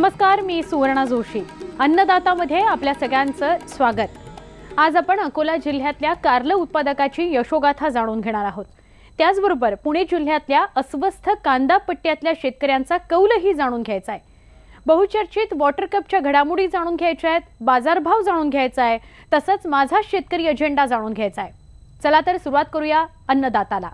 नमस्कार, मी सुवर्णा जोशी. अन्नदातामध्ये आपल्या सगळ्यांचं स्वागत. आज आपण अकोला जिल्ह्यातल्या कारलं उत्पादकाची यशोगाथा जाणून घेणार आहोत. त्याचबरोबर पुणे जिल्ह्यातल्या अस्वस्थ कांदा पट्ट्यातल्या शेतकऱ्यांचा कौलही जाणून घ्यायचा आहे. बहुचर्चित वॉटर कपच्या घडामोडी जाणून घ्यायच्या आहेत, बाजारभाव जाणून घ्यायचा आहे, तसंच माझा शेतकरी अजेंडा जाणून घ्यायचा आहे. चला तर सुरुवात करूया अन्नदाताला.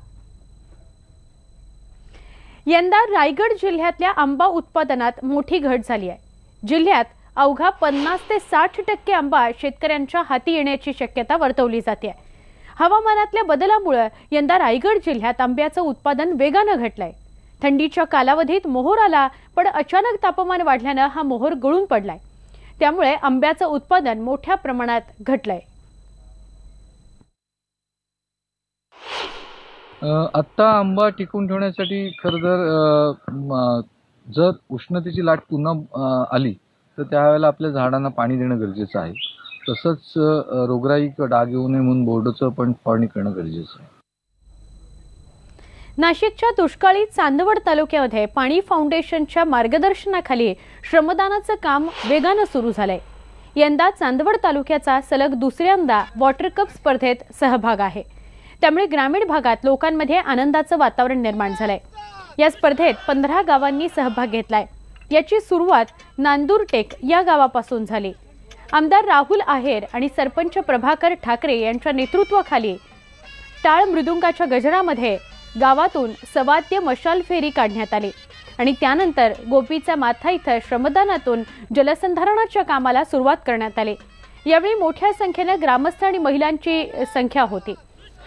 यंदा रायगड जिल्ह्यातल्या आंबा उत्पादनात मोठी घट झाली आहे. जिल्ह्यात अवघा 50 ते 60% आंबा शेतकऱ्यांच्या हाती येण्याची शक्यता वर्तवली जाते. हवामानातल्या बदलामुळे यंदा रायगड जिल्ह्यात आंब्याचं उत्पादन वेगानं घटलंय. थंडीच्या कालावधीत मोहोर आला, पण अचानक तापमान वाढल्यानं हा मोहोर गळून पडलाय. त्यामुळे आंब्याचं उत्पादन मोठ्या प्रमाणात घटलंय. आत्ता आंबा टिकून ठेवण्यासाठी खरं जर उष्णतेची लाट पुन्हा आली तर त्यावेळेला आपल्या झाडांना पाणी देणं गरजेचं आहे. तसंच रोगराई डाग येऊ नये म्हणून बोर्डचं पण फवारणी करणं गरजेचं आहे. नाशिकच्या दुष्काळी चांदवड तालुक्यामध्ये पाणी फाउंडेशनच्या मार्गदर्शनाखाली श्रमदानाचं काम वेगानं सुरू झालंय. यंदा चांदवड तालुक्याचा सलग दुसऱ्यांदा वॉटर कप स्पर्धेत सहभाग आहे. त्यामुळे ग्रामीण भागात लोकांमध्ये आनंदाचं वातावरण निर्माण झालंय. या स्पर्धेत 15 गावांनी सहभाग घेतलाय. याची सुरुवात नांदूरटेक या गावापासून झाली. आमदार राहुल आहेर आणि सरपंच प्रभाकर ठाकरे यांच्या नेतृत्वाखाली टाळ मृदुंगाच्या गजरामध्ये गावातून सवाद्य मशाल फेरी काढण्यात आली आणि त्यानंतर गोपीचा माथा इथं श्रमदानातून जलसंधारणाच्या कामाला सुरुवात करण्यात आली. यावेळी मोठ्या संख्येने ग्रामस्थ आणि महिलांची संख्या होती.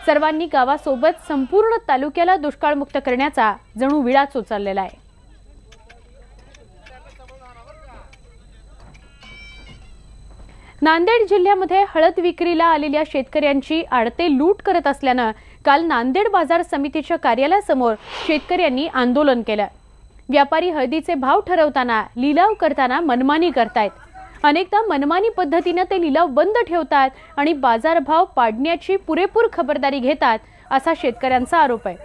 सर्वांनी गावासोबत संपूर्ण तालुक्याला दुष्काळमुक्त करण्याचा जणू विडाच उचललेला आहे. नांदेड जिल्ह्यामध्ये हळद विक्रीला आलेल्या शेतकऱ्यांची आडते लूट करत असल्यानं काल नांदेड बाजार समितीच्या कार्यालयासमोर शेतकऱ्यांनी आंदोलन केलं. व्यापारी हळदीचे भाव ठरवताना, लिलाव करताना मनमानी करतायत. अनेकदा मनमानी पद्धतीने ते लिलाव बंद ठेवतात आणि बाजारभाव पाडण्याची पुरेपूर खबरदारी घेतात, असा शेतकऱ्यांचा आरोप आहे.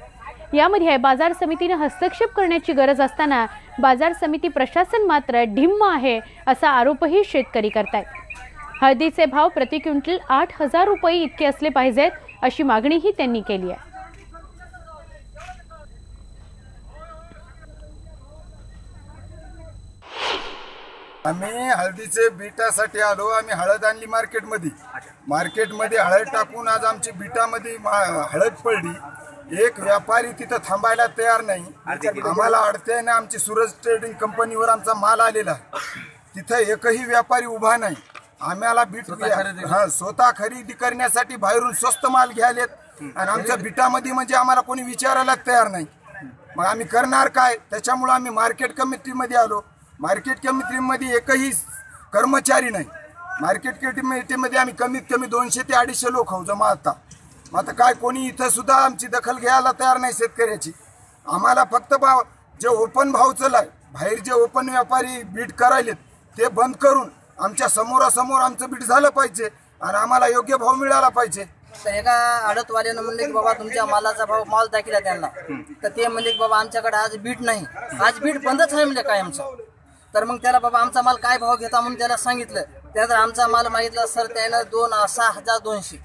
यामध्ये बाजार समितीने हस्तक्षेप करण्याची गरज असताना बाजार समिती प्रशासन मात्र ढिम्म आहे, असा आरोपही शेतकरी करतायत. हळदीचे भाव प्रति क्विंटल 8,000 रुपये इतके असले पाहिजेत, अशी मागणीही त्यांनी केली आहे. आम्ही हळदीचे बीटासाठी आलो. आम्ही हळद आणली मार्केटमध्ये हळद टाकून आज आमची बीटामध्ये हळद पडली. एक व्यापारी तिथं थांबायला तयार नाही. आम्हाला अडत्याने आमची सूरज ट्रेडिंग कंपनीवर आमचा माल आलेला, तिथं एकही व्यापारी उभा नाही. आम्हाला बीट स्वतः खरेदी करण्यासाठी बाहेरून स्वस्त माल घ्यायलेत आणि आमच्या बीटामध्ये म्हणजे आम्हाला कोणी विचारायला तयार नाही. मग आम्ही करणार काय? त्याच्यामुळे आम्ही मार्केट कमिटीमध्ये आलो. मार्केट कमिटीमध्ये एकही कर्मचारी नाही. मार्केट कमिटीमध्ये आम्ही कमीत कमी 200 ते 250 लोक आहोत जमा. आता काय कोणी इथं सुद्धा आमची दखल घ्यायला तयार नाही शेतकऱ्याची. आम्हाला फक्त जे ओपन भाव चाललाय, बाहेर जे ओपन व्यापारी बीट करायलेत ते बंद करून आमच्या समोरासमोर आमचं बीट झालं पाहिजे आणि आम्हाला योग्य भाव मिळाला पाहिजे. तर एका आडतवाल्यानं म्हणले की बाबा तुमच्या मालाचा भाव माल दाखिला त्यांना, तर ते म्हणले की बाबा आमच्याकडे आज बीट नाही, आज बीट बंदच आहे म्हणजे कायमचं. तर मग त्याला बाबा आमचा माल काय भाव घेता म्हणून त्याला सांगितलं. त्यानंतर आमचा माल मागितला सर त्यानं 6,200.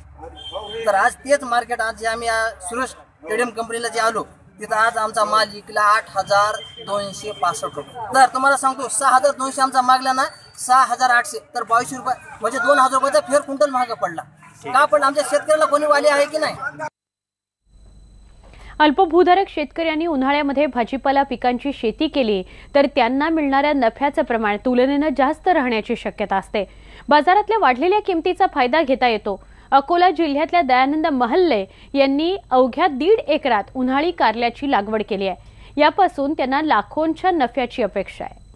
तर आज तेच मार्केट आज जे आम्ही सुरेश ट्रेडिंग कंपनीला जे आलो तिथं आज आमचा माल विकला 8,265 रुपये. तर तुम्हाला सांगतो 6,200 आमचा मागला ना 6,800, तर 2200 रुपये म्हणजे 2,000 रुपयाचा फेर क्विंटल महाग पडला. का पण आमच्या शेतकऱ्याला कोणी वाली आहे की नाही? अल्पभूधारक शेतकऱ्यांनी उन्हाळ्यामध्ये भाजीपाला पिकांची शेती केली तर त्यांना मिळणाऱ्या नफ्याचं प्रमाण तुलनेनं जास्त राहण्याची शक्यता असते. बाजारातल्या वाढलेल्या किमतीचा फायदा घेता येतो. अकोला जिल्ह्यातल्या दयानंद महल्ले यांनी अवघ्या 1.5 एकरात उन्हाळी कारल्याची लागवड केली आहे. यापासून त्यांना लाखोंच्या नफ्याची अपेक्षा आहे.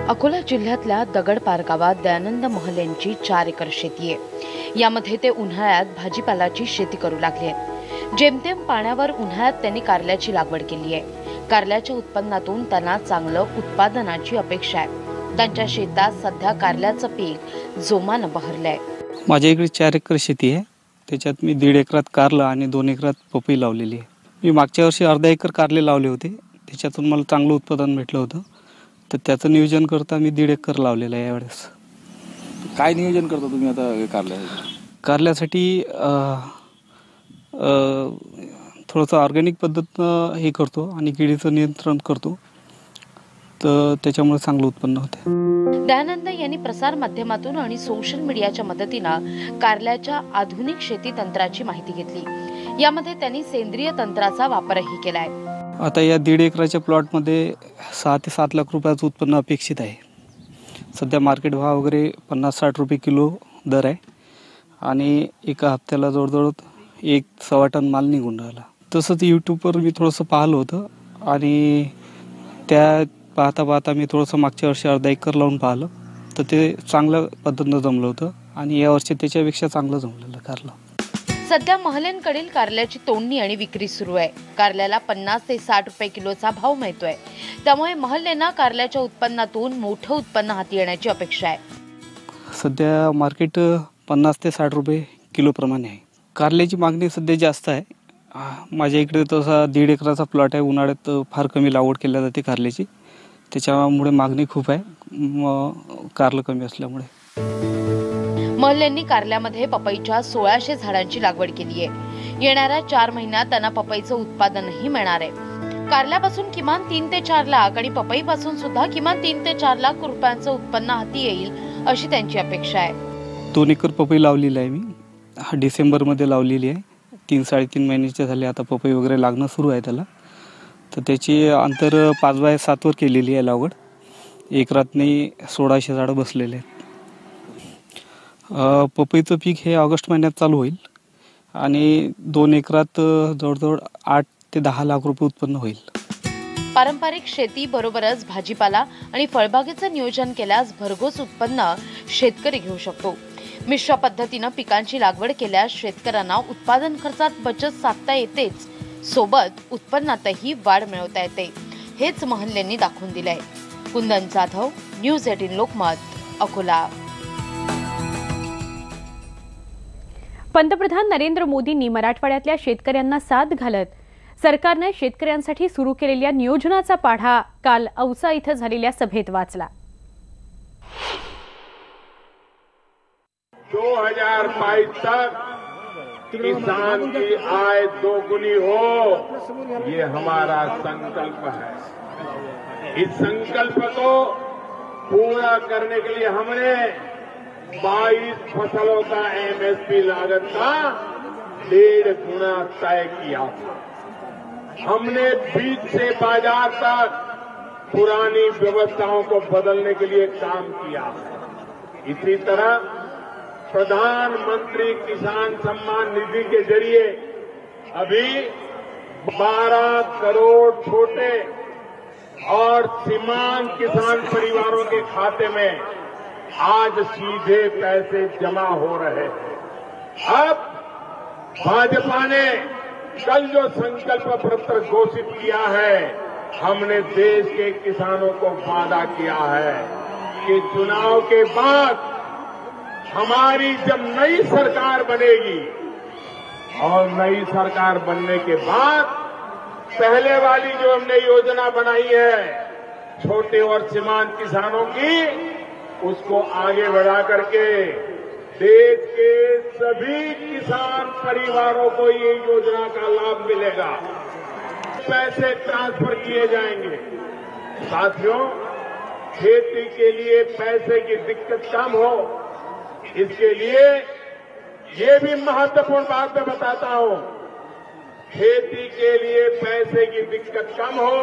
अकोला जिल्ह्यातल्या दगडपार गावात दयानंद महलेंची 4 एकर शेती आहे. यामध्ये ते उन्हाळ्यात भाजीपालाची शेती करू लागले आहेत. जेमतेम पाण्यावर उन्हाळ्यात त्यांनी कारल्याची लागवड केली आहे. कारल्याच्या उत्पन्नातून त्यांना चांगलं उत्पादनाची अपेक्षा आहे. त्यांच्या शेतात सध्या कारल्याचं पीक जोमानं बहरलंय. माझ्या इकडे 4 एकर शेती आहे. त्याच्यात मी 1.5 एकरात कारलं आणि 2 एकरात पपई लावलेली आहे. मी मागच्या वर्षी अर्धा एकर कारले लावले होते. त्याच्यातून मला चांगलं उत्पादन भेटलं होतं. तर त्याचं नियोजन करता मी 1.5 एकर लावलेलं आहे यावेळेस. काय नियोजन करता तुम्ही आता कारल्यासाठी थोडंसं ऑर्गॅनिक पद्धतीनं हे करतो आणि किडीचं नियंत्रण करतो, तर त्याच्यामुळे चांगलं उत्पन्न होते. दयानंद यांनी प्रसार माध्यमातून आणि सोशल मीडियाच्या मदतीनं कारल्याच्या आधुनिक शेती तंत्राची माहिती घेतली. यामध्ये त्यांनी सेंद्रिय तंत्राचा वापरही केलाय. आता या 1.5 एकराच्या प्लॉटमध्ये 6 ते 7 लाख रुपयाचं उत्पन्न अपेक्षित आहे. सध्या मार्केट भाव वगैरे 50-60 रुपये किलो दर आहे आणि एका हप्त्याला जवळजवळ 1-1.25 टन माल निघून राहिला. तसंच यूट्यूबवर मी थोडंसं पाहिलं होतं आणि त्या पाहता मी थोडंसं मागच्या वर्षी 1/2 एकर लावून पाहिलं, तर ते चांगल्या पद्धतीनं जमलं होतं आणि यावर्षी त्याच्यापेक्षा चांगलं जमलेलं कारलं. सध्या महलेंकडील कारल्याची तोडणी आणि विक्री सुरू आहे. कारल्याला 50 ते 60 रुपये किलोचा भाव मिळतोय. त्यामुळे महल्लेंना कारल्याच्या उत्पन्नातून मोठं उत्पन्न हाती येण्याची अपेक्षा आहे. सध्या मार्केट 50 ते 60 रुपये किलो प्रमाणे आहे. कारल्याची मागणी सध्या जास्त आहे. माझ्या इकडे तसा 1.5 एकराचा प्लॉट आहे. उन्हाळ्यात फार कमी लागवड केल्या जाते कारल्याची, त्याच्यामुळे मागणी खूप आहे, कारलं कमी असल्यामुळे. महल्लेंनी कारल्यामध्ये पपईच्या 1600 झाडांची लागवड केली आहे. येणाऱ्या 4 महिन्यात त्यांना पपईचं उत्पादनही मिळणार आहे. कारल्यापासून किमान 3 ते 4 लाख आणि पपईपासून सुद्धा किमान 3 ते 4 लाख रुपयांचं उत्पन्न हाती येईल अशी त्यांची अपेक्षा आहे. 2 एकर पपई लावलेली आहे मी. डिसेंबरमध्ये लावलेली आहे. 3-3.5 महिन्याचे झाले आता पपई वगैरे लागणं सुरू आहे त्याला. तर त्याची अंतर 5x7 वर केलेली आहे लागवड. एकरातनी 1600 झाडं बसलेले आहेत. पपईचं पीक हे ऑगस्ट महिन्यात चालू होईल आणि 2 एकरात जवळजवळ 8 ते 10 लाख रुपये उत्पन्न होईल. पारंपरिक शेती बरोबरच भाजीपाला आणि फळबागेचं नियोजन केल्यास भरघोस उत्पन्न शेतकरी घेऊ शकतो. मिश्र पद्धतीनं पिकांची लागवड केल्यास शेतकऱ्यांना उत्पादन खर्चात बचत साधता येतेच, सोबत उत्पन्नातही वाढ मिळवता येते. हेच महल्लेंनी दाखवून दिलंय. कुंदन जाधव, न्यूज 18 लोकमत, अकोला. पंतप्रधान नरेंद्र मोदींनी मराठवाड्यातल्या शेतकऱ्यांना साथ घालत सरकारने शेतकऱ्यांसाठी सुरू केलेल्या नियोजनाचा पाढा काल औसा इथं झालेल्या सभेत वाचला. 2022 तक किसान की आय दोगुनी हो, ये हमारा संकल्प है. इस संकल्प को पूरा करने के लिए हमने 22 फसलों का एमएसपी लागत का 1.5 गुना तय किया था. हमने बीज से बाजार तक पुरानी व्यवस्थाओं को बदलने के लिए काम किया. इसी तरह प्रधानमंत्री किसान सम्मान निधि के जरिए अभी 12 करोड़ छोटे और सीमांत किसान परिवारों के खाते में आज सीधे पैसे जमा हो रहे हैं. अब भाजपा ने कल जो संकल्प पत्र घोषित किया है, हमने देश के किसानों को वादा किया है कि चुनाव के बाद हमारी जब नई सरकार बनेगी और नई सरकार बनने के बाद पहले वाली जो हमने योजना बनाई है छोटे और सीमांत किसानों की, उसको आगे बढ़ा करके देश के सभी किसान परिवारों को ये योजना का लाभ मिलेगा. पैसे ट्रांसफर किए जाएंगे. साथियों, खेती के लिए पैसे की दिक्कत कम हो, इसके लिए ये भी महत्वपूर्ण बात मैं बताता हूं. खेती के लिए पैसे की दिक्कत कम हो,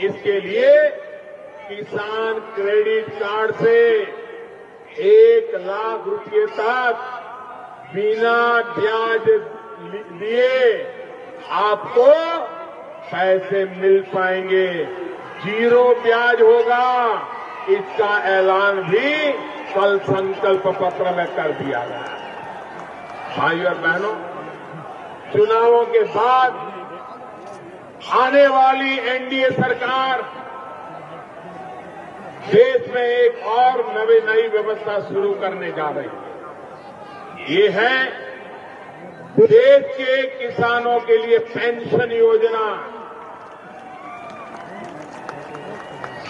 इसके लिए किसान क्रेडिट कार्ड से 1 लाख रुपये तक बिना ब्याज लिए आपको पैसे मिल पाएंगे. 0 ब्याज होगा. इसका ऐलान भी कल संकल्प पत्र में कर दिया गया. भाइयों और बहनों, चुनावों के बाद आने वाली एनडीए सरकार देश में एक और नई व्यवस्था शुरू करने जा रही है. ये है देश के किसानों के लिए पेंशन योजना.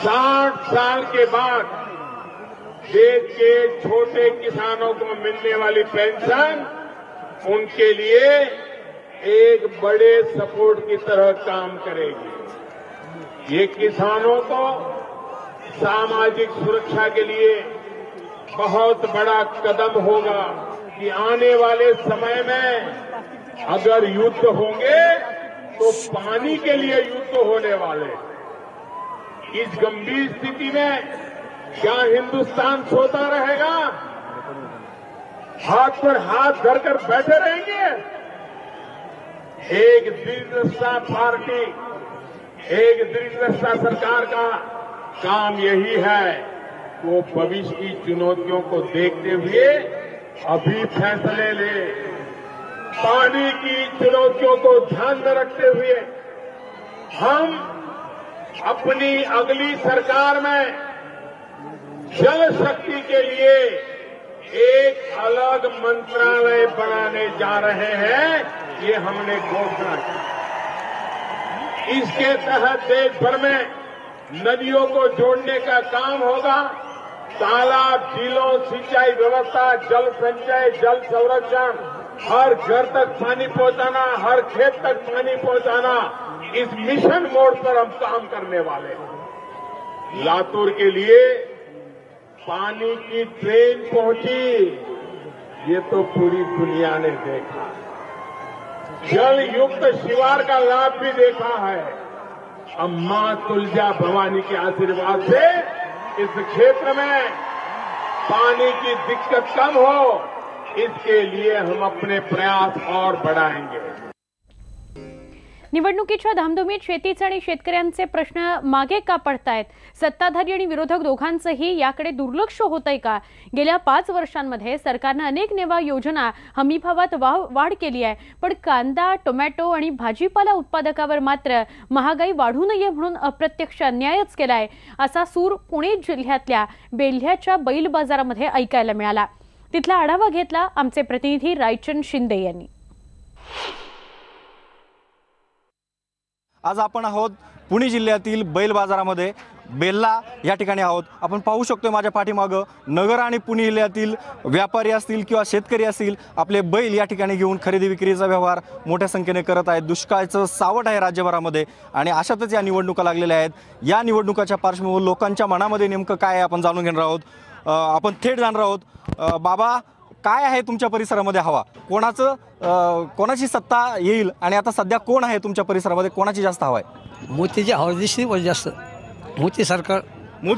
60 साल के बाद देश के छोटे किसानों को मिलने वाली पेंशन उनके लिए एक बड़े सपोर्ट की तरह काम करेगी। ये किसानों को सामाजिक सुरक्षा के लिए बहुत बड़ा कदम होगा कि आने वाले समय में अगर युद्ध होंगे तो पानी के लिए युद्ध होने वाले। इस गंभीर स्थिति में क्या हिंदुस्तान सोता रहेगा? हाथ पर हाथ धरकर बैठे रहेंगे? एक दृढ़ता पार्टी, एक दृढ़ता सरकार का काम यही है, वो भविष्य की चुनौतियों को देखते हुए अभी फैसले ले। पानी की चुनौतियों को ध्यान में रखते हुए हम अपनी अगली सरकार में जल शक्ति के लिए एक अलग मंत्रालय बनाने जा रहे हैं। ये हमने घोषणा की। इसके तहत देश भर में नदियों को जोड़ने का काम होगा। तालाब, झीलों, सिंचाई व्यवस्था, जल संचय, जल संरक्षण, हर घर तक पानी पहुंचाना, हर खेत तक पानी पहुंचाना, इस मिशन मोड पर हम काम करने वाले हैं। लातूर के लिए पानी की ट्रेन पहुंची, ये तो पूरी दुनिया ने देखा। जल युक्त शिवार का लाभ भी देखा है। अब मां तुलजा भवानी के आशीर्वाद से इस क्षेत्र में पानी की दिक्कत कम हो, इसके लिए हम अपने प्रयास और बढ़ाएंगे। निवडणुकीच्या धामधुमीत शेतीचे आणि शेतकऱ्यांचे प्रश्न मागे का पडतायत? सत्ताधारी आणि विरोधक दोघांचंही याकडे दुर्लक्ष होतंय का? गेल्या 5 वर्षांमध्ये सरकारने अनेक नव्या योजना, हमीभावात वाढ केली आहे, पण कांदा, टोमॅटो आणि भाजीपाला उत्पादकावर मात्र महागाई वाढू नये म्हणून अप्रत्यक्ष अन्यायच केलाय, असा सूर पुणे जिल्ह्यातल्या बेल्ह्याच्या बैल बाजारामध्ये ऐकायला मिळाला। तिथला आढावा घेतला आमचे प्रतिनिधी रायचंद शिंदे यांनी। आज आपण आहोत पुणे जिल्ह्यातील बैल बाजारामध्ये, बेल्ला या ठिकाणी आहोत। आपण पाहू शकतो माझ्या पाठीमागं नगर आणि पुणे जिल्ह्यातील व्यापारी असतील किंवा शेतकरी असतील, आपले बैल या ठिकाणी घेऊन खरेदी विक्रीचा व्यवहार मोठ्या संख्येने करत आहेत। दुष्काळाचं सावट आहे राज्यभरामध्ये आणि अशातच या निवडणुका लागलेल्या आहेत। या निवडणुकाच्या पार्श्वभूमीवर लोकांच्या मनामध्ये नेमकं काय आहे आपण जाणून घेणार आहोत। आपण थेट जाणार आहोत। बाबा, काय आहे तुमच्या परिसरामध्ये हवा? कोणाची सत्ता येईल आणि आता सध्या कोण आहे तुमच्या परिसरामध्ये? कोणाची जास्त हवा आहे? मोदीची हवा दिसते जास्त। मोदी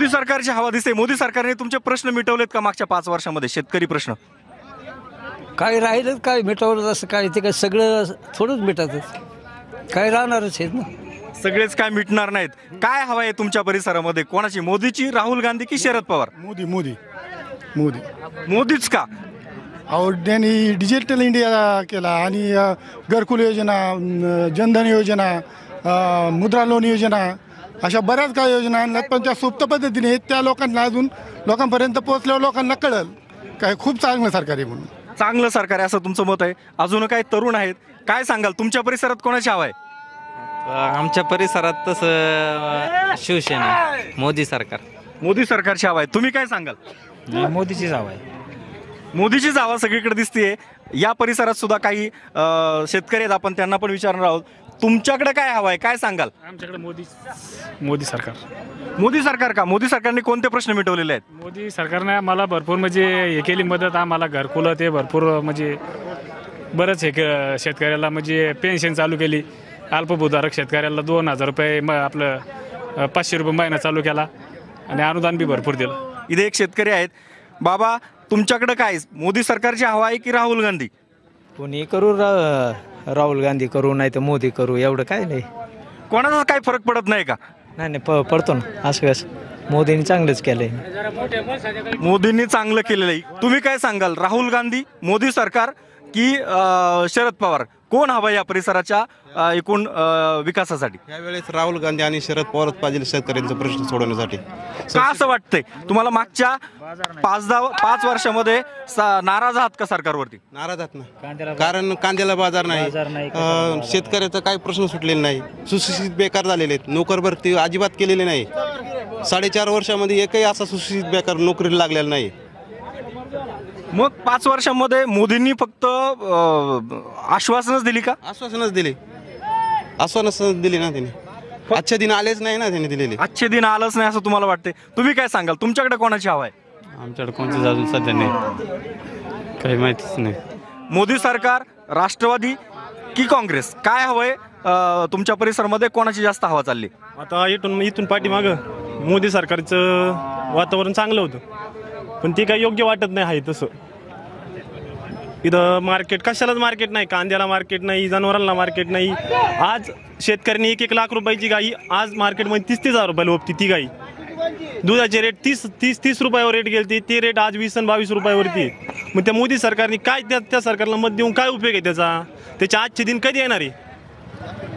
सरकारची हवा दिसते। मोदी सरकारने तुमचे प्रश्न मिटवलेत का मागच्या 5 वर्षामध्ये? शेतकरी प्रश्न काय राहिलं, काय मिटवलं असं काय? ते काय सगळं थोडंच मिटतं, काय राहणारच आहेत ना, सगळेच काय मिटणार नाहीत। काय हवा आहे तुमच्या परिसरामध्ये? कोणाची? मोदीची, राहुल गांधी की शरद पवार? मोदीच का? और त्यांनी डिजिटल इंडिया केला आणि घरकुल योजना, जनधन योजना, मुद्रा लोन योजना, अशा बऱ्याच काही योजना आणल्यात, पण त्या सुप्त पद्धतीने त्या लोकांना अजून लोकांपर्यंत पोहोचल्यावर लोकांना कळलं काय खूप चांगलं सरकार आहे म्हणून। चांगलं सरकार आहे असं तुमचं मत आहे। अजून काही तरुण आहेत, काय सांगाल तुमच्या परिसरात कोणाची हवा आहे? आमच्या परिसरात तसं शिवसेना, मोदी सरकारची हवा आहे। तुम्ही काय सांगाल? मोदीचीच हवा आहे। मोदीचीच हवा सगळीकडे दिसते। या परिसरात सुद्धा काही शेतकरी आहेत, आपण त्यांना पण विचारणार आहोत। तुमच्याकडे काय हवा आहे, काय सांगाल? आमच्याकडे मोदी सरकार का? मोदी सरकारने कोणते प्रश्न मिटवलेले आहेत? मोदी सरकारने आम्हाला भरपूर म्हणजे हे केली मदत, आम्हाला घरकुलं ते भरपूर म्हणजे बरंच हे शेतकऱ्याला म्हणजे पेन्शन चालू केली, अल्पभूधारक शेतकऱ्याला 2000 रुपये आपलं 500 रुपये महिना चालू केला आणि अनुदान बी भरपूर दिलं। इथे एक शेतकरी आहेत। बाबा, तुमच्याकडे काय, मोदी सरकारची हवा आहे की राहुल गांधी? कोणी करू, राहुल गांधी करू नाही तर मोदी करू, एवढं काय नाही। कोणाचा काय फरक पडत नाही का? नाही पडतो ना, असं कसं मोदींनी चांगलंच केलंय। मोदींनी चांगलं केलेलं आहे। तुम्ही काय सांगाल, राहुल गांधी, मोदी सरकार की शरद पवार? कोण हवा या परिसराच्या एकूण विकासासाठी? यावेळेस राहुल गांधी आणि शरद पवारच पाहिजे शेतकऱ्यांचा प्रश्न सोडवण्यासाठी। का असं वाटतंय तुम्हाला? मागच्या 5 वर्षामध्ये नाराज आहात का सरकारवरती? नाराज आहात ना, कारण कांद्याला बाजार नाही, शेतकऱ्याचा काही प्रश्न सुटलेला नाही, सुशिक्षित बेकार झालेले आहेत, नोकर भरती अजिबात केलेले नाही, 4.5 वर्षामध्ये एकही असा सुशिक्षित बेकार नोकरीला लागलेला नाही. मग 5 वर्षांमध्ये मोदींनी फक्त आश्वासनच दिली का? आश्वासनच दिली ना त्यांनी. आजच्या दिन आलेच नाही ना त्यांनी दिलेले. आजचे दिन आलंच नाही असं तुम्हाला वाटते? तुम्ही काय सांगाल, तुमच्याकडे कोणाची हवा आहे? आमच्याकडे कोणतीच अजून सध्या नाही, काही माहितीच नाही. मोदी सरकार, राष्ट्रवादी की काँग्रेस, काय हवंय तुमच्या परिसरामध्ये? कोणाची जास्त हवा चालली? आता इथून पाठीमागं मोदी सरकारचं वातावरण चांगलं होतं, पण ते काही योग्य वाटत नाही आहे तसं. इथं मार्केट, कशालाच मार्केट नाही, कांद्याला मार्केट नाही, जनावरांना मार्केट नाही. आज शेतकऱ्यांनी 1-1 लाख रुपयाची गाई आज मार्केटमध्ये 30,000 रुपयाला ओपती ती गाई. दुधाचे रेट 30 रुपयावर रेट गेले, ते रेट आज 20 आणि 22 रुपयावरती. मग त्या मोदी सरकारने काय त्या सरकारला मत देऊन काय उपयोग आहे त्याच्या आजचे दिन कधी येणार आहे?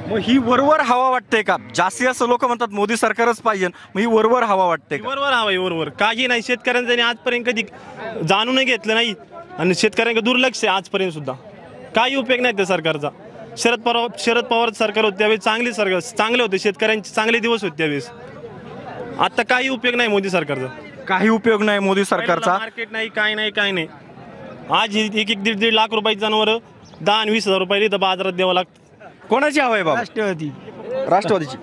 मग ही वरवर हवा वाटते का? जास्ती असं लोक म्हणतात मोदी सरकारच पाहिजे, मग ही वरवर हवा वाटते का? वरवर हवा आहे, वरवर. काही नाही, शेतकऱ्यांनी आजपर्यंत कधी जाणून घेतलं नाही आणि शेतकऱ्यांकडे दुर्लक्ष आहे आजपर्यंत सुद्धा. काही उपयोग नाही त्या सरकारचा. शरद पवार सरकार होते त्यावेळेस चांगले होते, शेतकऱ्यांचे चांगले दिवस होते त्यावेळेस. आता काही उपयोग नाही मोदी सरकारचा. काही उपयोग नाही मोदी सरकारचा. मार्केट नाही, काय नाही. आज 1-1-1.5 लाख रुपयाची जनावर 10 आणि 20,000 रुपये इथं बाजारात द्यावं लागतं. कोणाची हवा आहे बाबा? राष्ट्रवादीची.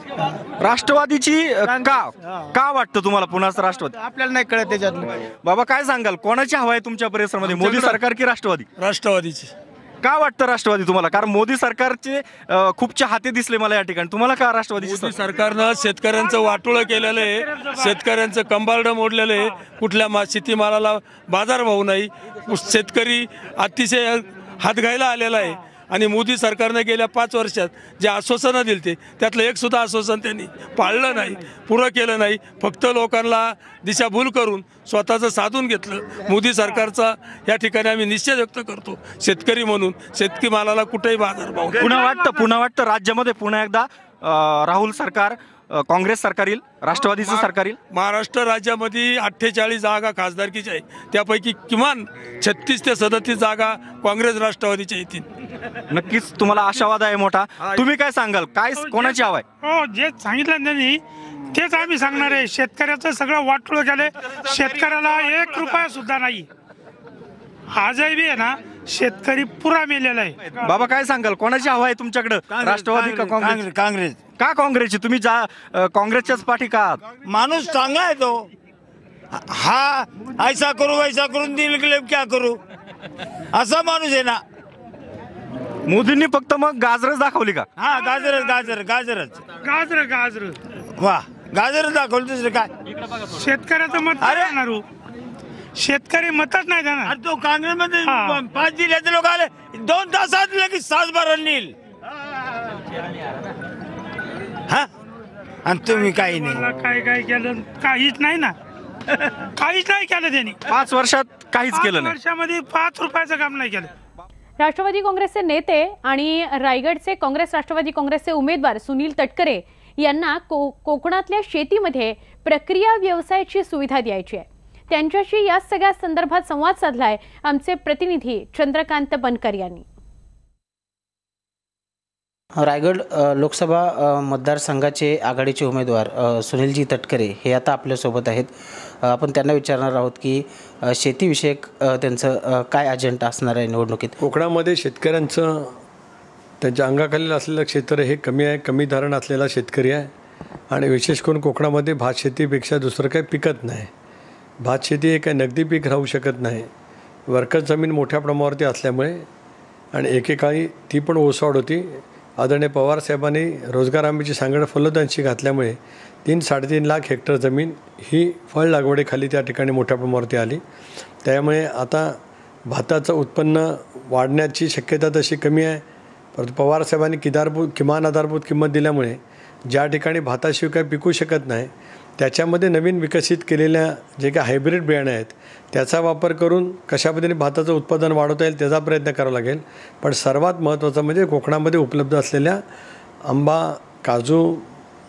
का वाटतं तुम्हाला पुन्हा राष्ट्रवादी? आपल्याला नाही कळत त्याच्यातलं. बाबा काय सांगाल, कोणाची हवा आहे तुमच्या परिसरामध्ये, मोदी सरकार की राष्ट्रवादी? राष्ट्रवादीची. का वाटतं राष्ट्रवादी तुम्हाला? कारण मोदी सरकारचे खूप चाहते दिसले मला या ठिकाणी. तुम्हाला का राष्ट्रवादी? मोदी सरकारनं शेतकऱ्यांचं वाटोळं केलेलं आहे, शेतकऱ्यांचं कंबारडं मोडलेलं आहे. कुठल्या शेतीमालाला बाजारभाव नाही, शेतकरी अतिशय हातघायला आलेला आहे. आणि मोदी सरकारने गेल्या 5 वर्षात जे आश्वासनं दिली त्यातलं एक सुद्धा आश्वासन त्यांनी पाळलं नाही, पुरं केलं नाही. फक्त लोकांना दिशाभूल करून स्वतःचं साधून घेतलं. मोदी सरकारचा या ठिकाणी आम्ही निषेध व्यक्त करतो शेतकरी म्हणून. शेतकरी मालाला कुठेही बाजारभाव. पुन्हा वाटतं राज्यामध्ये पुन्हा एकदा राहुल सरकार, काँग्रेस सरकार येईल, राष्ट्रवादीचं सरकार येईल. महाराष्ट्र राज्यामध्ये 48 जागा खासदारकीच्या आहे, त्यापैकी किमान 36 ते 37 जागा काँग्रेस राष्ट्रवादीच्या येतील. नक्कीच तुम्हाला आशावाद आहे मोठा. तुम्ही काय सांगाल, काय कोणाची हवा आहे? हो, जे सांगितलं त्यांनी तेच आम्ही सांगणार आहे. शेतकऱ्याचं सगळं वाटोळं केलंय, शेतकऱ्याला 1 रुपया सुद्धा नाही. आजही बी आहे ना, शेतकरी पुरा मेलेला आहे. बाबा काय सांगाल, कोणाची हवा आहे तुमच्याकडे, राष्ट्रवादी का काँग्रेस? काँग्रेस. का काँग्रेसची? तुम्ही काँग्रेसच्याच पाठी का? माणूस चांगला आहे तो. हा ऐसा करू वैसा करून दिल के क्या करू, असा माणूस आहे ना. मोदींनी फक्त मग गाजरच दाखवली का? हा, गाजरच. वा, गाजरच दाखवलं, दुसरं काय? शेतकऱ्याचं मत अरे शेतकरी मतच नाही देणार. तो काँग्रेसमध्ये 5 जिल्ह्याचे लोक आले, 2 तासात लगेच 7 बारा नील. हा, आणि तुम्ही काही नाही. काय केलं? काहीच नाही ना. काहीच नाही केलं त्यांनी 5 वर्षात. काहीच केलं नाही. 5 वर्षामध्ये 5 रुपयाचं काम नाही केलं. राष्ट्रवादी काँग्रेसचे नेते आणि रायगडचे काँग्रेस राष्ट्रवादी काँग्रेसचे उमेदवार सुनील तटकरे यांना कोकणातल्या शेतीमध्ये प्रक्रिया व्यवसायाची सुविधा द्यायची आहे. त्यांच्याशी या सगळ्या संदर्भात संवाद साधलाय आमचे प्रतिनिधी चंद्रकांत बनकर यांनी. रायगड लोकसभा मतदारसंघाचे आघाडीचे उमेदवार सुनीलजी तटकरे हे आता आपल्यासोबत आहेत. आपण त्यांना विचारणार आहोत की शेतीविषयक त्यांचं काय अजेंडा असणार आहे निवडणुकीत. कोकणामध्ये शेतकऱ्यांचं त्यांच्या अंगाखालील असलेलं क्षेत्र हे कमी धरण असलेला शेतकरी आहे. आणि विशेष करून कोकणामध्ये भात शेतीपेक्षा दुसरं काही पिकत नाही. भात शेती हे काही नगदी पीक राहू शकत नाही. वरकत जमीन मोठ्या प्रमाणावरती असल्यामुळे आणि एकेकाळी ती पण ओसाड होती. आदरणीय पवारसाहेबांनी रोजगार हमीची सांगड फलोद्यांशी घातल्यामुळे 3-3.5 लाख हेक्टर जमीन ही फळ लागवडीखाली त्या ठिकाणी मोठ्या प्रमाणावरती आली. त्यामुळे आता भाताचं उत्पन्न वाढण्याची शक्यता तशी कमी आहे. परंतु पवारसाहेबांनी किमान आधारभूत किंमत दिल्यामुळे ज्या ठिकाणी भाताशिवाय काही पिकू शकत नाही त्याच्यामध्ये नवीन विकसित केलेल्या जे काही हायब्रिड बियाणे आहेत त्याचा वापर करून कशा पद्धतीने भाताचं उत्पादन वाढवता येईल त्याचा प्रयत्न करावा लागेल. पण सर्वात महत्त्वाचं म्हणजे कोकणामध्ये उपलब्ध असलेल्या आंबा, काजू,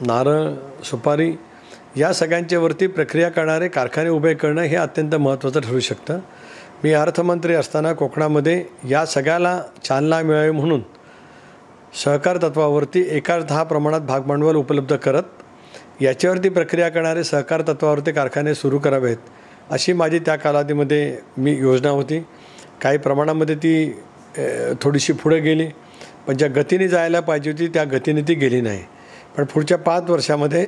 नारळ, सुपारी या सगळ्यांच्यावरती प्रक्रिया करणारे कारखाने उभे करणं हे अत्यंत महत्त्वाचं ठरू शकतं. मी अर्थमंत्री असताना कोकणामध्ये या सगळ्याला चालना मिळावी म्हणून सहकार तत्वावरती 1/10 प्रमाणात भागभांडवल उपलब्ध करत याच्यावरती प्रक्रिया करणारे सहकार तत्वावरती कारखाने सुरू करावेत अशी माझी त्या कालावधीमध्ये मी योजना होती. काही प्रमाणामध्ये ती थोडीशी पुढे गेली, पण ज्या गतीने जायला पाहिजे होती त्या गतीने ती गेली नाही. पण पुढच्या 5 वर्षामध्ये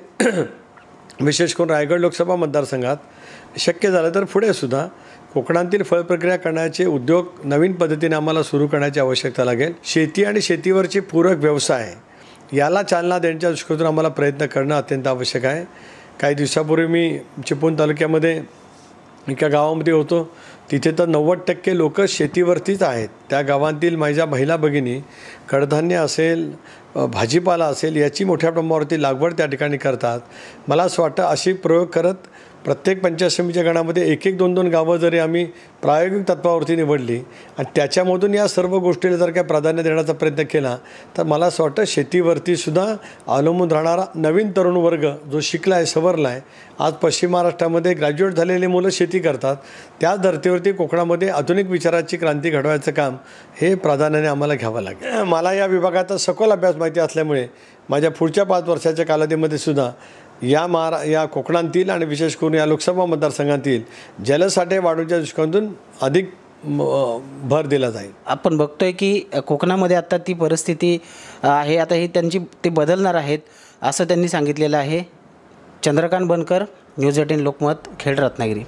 विशेष करून रायगड लोकसभा मतदारसंघात शक्य झालं तर पुढेसुद्धा कोकणातील फळप्रक्रिया करण्याचे उद्योग नवीन पद्धतीने आम्हाला सुरू करण्याची आवश्यकता लागेल. शेती आणि शेतीवरचे पूरक व्यवसाय याला चालना देण्याच्या दृष्टीकोनातून आम्हाला प्रयत्न करणं अत्यंत आवश्यक आहे. काही दिवसापूर्वी मी चिपळूण तालुक्यामध्ये एका गावामध्ये होतो. तिथे तर 90% लोक शेतीवरतीच आहेत. त्या गावांतील माझ्या महिला भगिनी कडधान्य असेल, भाजीपाला असेल याची मोठ्या प्रमाणावरती लागवड त्या ठिकाणी करतात. मला असं वाटतं अशी प्रयोग करत प्रत्येक पंचायत समितीच्या गणामध्ये 1-1, 2-2 गावं जरी आम्ही प्रायोगिक तत्वावरती निवडली आणि त्याच्यामधून या सर्व गोष्टीला जर काय प्राधान्य देण्याचा प्रयत्न केला तर मला असं वाटतं शेतीवरती सुद्धा अवलंबून राहणारा नवीन तरुण वर्ग जो शिकला आहे, सवरला आहे, आज पश्चिम महाराष्ट्रामध्ये ग्रॅज्युएट झालेली मुलं शेती करतात. त्याच धर्तीवरती कोकणामध्ये आधुनिक विचाराची क्रांती घडवायचं काम हे प्राधान्याने आम्हाला घ्यावं लागेल. मला या विभागाचा सखोल अभ्यास माहिती असल्यामुळे माझ्या पुढच्या 5 वर्षाच्या कालावधीमध्ये सुद्धा या कोकणातील आणि विशेष करून या लोकसभा मतदारसंघातील जलसाठे वाढवण्याच्या दृष्टिकोनातून अधिक भर दिला जाईल. आपण बघतोय की कोकणामध्ये आता ती परिस्थिती आहे, आता ही ते बदलणार आहेत असं त्यांनी सांगितलेलं आहे. चंद्रकांत बनकर, न्यूज 18 लोकमत, खेड, रत्नागिरी.